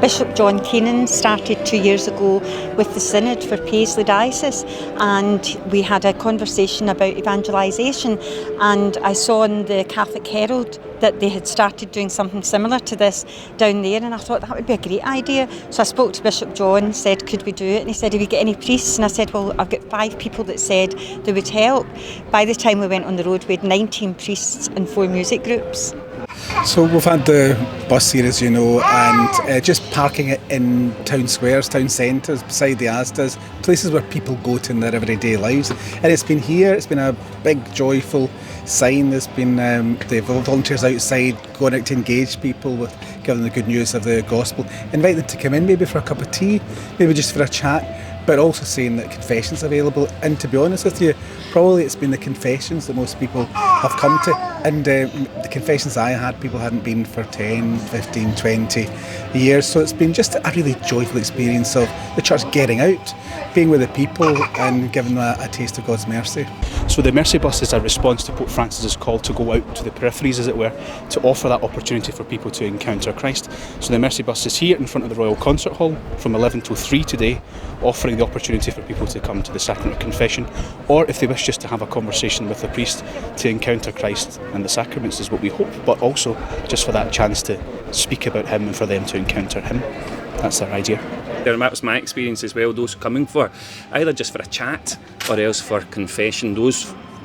Bishop John Keenan started 2 years ago with the Synod for Paisley Diocese, and we had a conversation about evangelisation, and I saw in the Catholic Herald that they had started doing something similar to this down there, and I thought that would be a great idea. So I spoke to Bishop John, said could we do it, and he said have you got any priests, and I said well I've got 5 people that said they would help. By the time we went on the road we had 19 priests and 4 music groups. So we've had the bus here, as you know, and just parking it in town squares, town centres, beside the Asdas, places where people go to in their everyday lives. And it's been here, it's been a big joyful sign. There's been the volunteers outside going out to engage people with giving them the good news of the gospel, invite them to come in maybe for a cup of tea, maybe just for a chat, but also saying that confession's available. And to be honest with you, probably it's been the confessions that most people have come to, and the confessions I had, people hadn't been for 10, 15, 20 years, so it's been just a really joyful experience of the church getting out, being with the people and giving them a taste of God's mercy. So the Mercy Bus is a response to Pope Francis's call to go out to the peripheries, as it were, to offer that opportunity for people to encounter Christ. So the Mercy Bus is here in front of the Royal Concert Hall from 11 till 3 today, offering the opportunity for people to come to the Sacrament of Confession, or if they wish just to have a conversation with the priest to encounter Christ and the sacraments is what we hope, but also just for that chance to speak about him and for them to encounter him. That's our idea. That was my experience as well, those coming for either just for a chat or else for confession.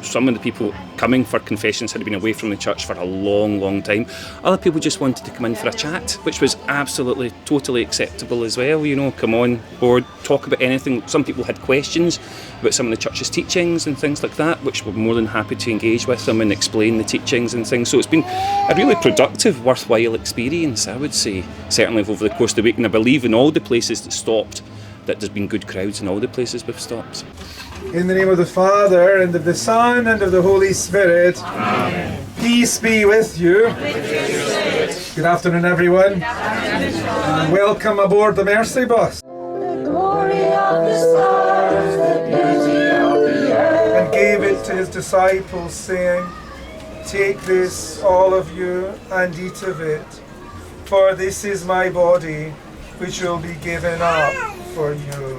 Some of the people coming for confessions had been away from the church for a long time. Other people just wanted to come in for a chat, which was absolutely, totally acceptable as well. You know, come on board, talk about anything. Some people had questions about some of the church's teachings and things like that, which we're more than happy to engage with them and explain the teachings and things. So it's been a really productive, worthwhile experience, I would say, certainly over the course of the week. And I believe in all the places that stopped, that there's been good crowds in all the places we've stopped. In the name of the Father, and of the Son, and of the Holy Spirit. Amen. Peace be with you. Good afternoon, everyone. And welcome aboard the Mercy Bus. The glory of the stars, the beauty of the earth. And gave it to his disciples, saying, take this, all of you, and eat of it, for this is my body, which will be given up for you.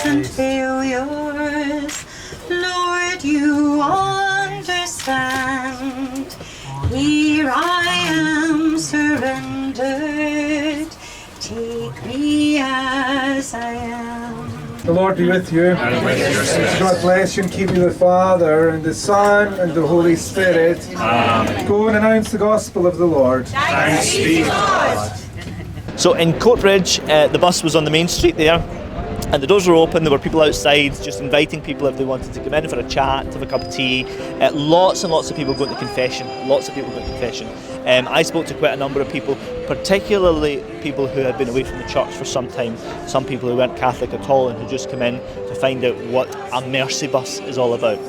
And failures, Lord, you understand. Here I am surrendered. Take me as I am. The Lord be with you. And with your spirit. God bless you and keep you, the Father, and the Son, and the Holy Spirit. Amen. Go and announce the gospel of the Lord. Thanks be to God. So in Coatbridge, the bus was on the main street there, and the doors were open. There were people outside just inviting people if they wanted to come in for a chat, have a cup of tea. Lots and lots of people going to confession. I spoke to quite a number of people, particularly people who had been away from the church for some time, some people who weren't Catholic at all and who just come in to find out what a Mercy Bus is all about.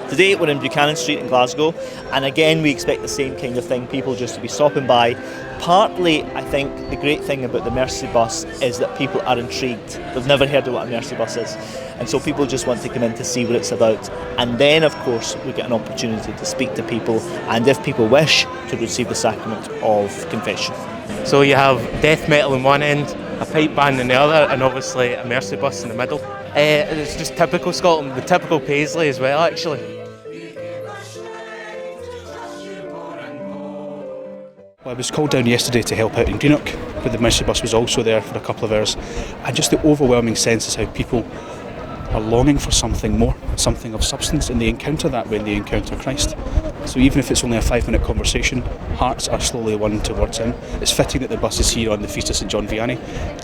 Today we're in Buchanan Street in Glasgow, and again we expect the same kind of thing, people just to be stopping by. Partly, I think the great thing about the Mercy Bus is that people are intrigued. They've never heard of what a Mercy Bus is, and so people just want to come in to see what it's about. And then, of course, we get an opportunity to speak to people, and if people wish, to receive the sacrament of confession. So you have death metal in one end, a pipe band in the other, and obviously a Mercy Bus in the middle. It's just typical Scotland, the typical Paisley as well, actually. Well, I was called down yesterday to help out in Greenock, but the Mercy Bus was also there for a couple of hours, and just the overwhelming sense is how people are longing for something more, something of substance, and they encounter that when they encounter Christ. So even if it's only a 5-minute conversation, hearts are slowly won towards him. It's fitting that the bus is here on the Feast of St John Vianney,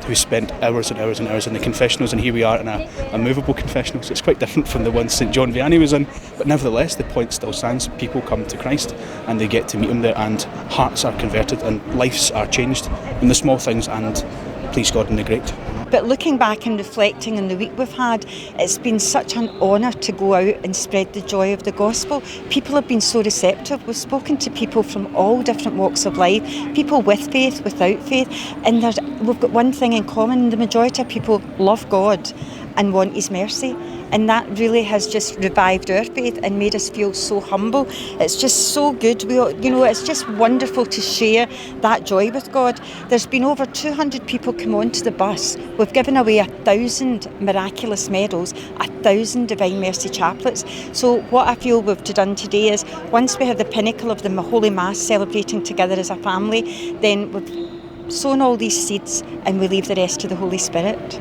who spent hours and hours and hours in the confessionals, and here we are in a movable confessional. So it's quite different from the one St John Vianney was in, but nevertheless the point still stands. People come to Christ and they get to meet him there, and hearts are converted and lives are changed in the small things, and please God in the great. But looking back and reflecting on the week we've had, it's been such an honour to go out and spread the joy of the gospel. People have been so receptive. We've spoken to people from all different walks of life, people with faith, without faith, and we've got one thing in common: the majority of people love God and want His mercy. And that really has just revived our faith and made us feel so humble. It's just so good. It's just wonderful to share that joy with God. There's been over 200 people come onto the bus. We've given away 1,000 miraculous medals, 1,000 Divine Mercy chaplets. So what I feel we've done today is, once we have the pinnacle of the Holy Mass celebrating together as a family, then we've sown all these seeds and we leave the rest to the Holy Spirit.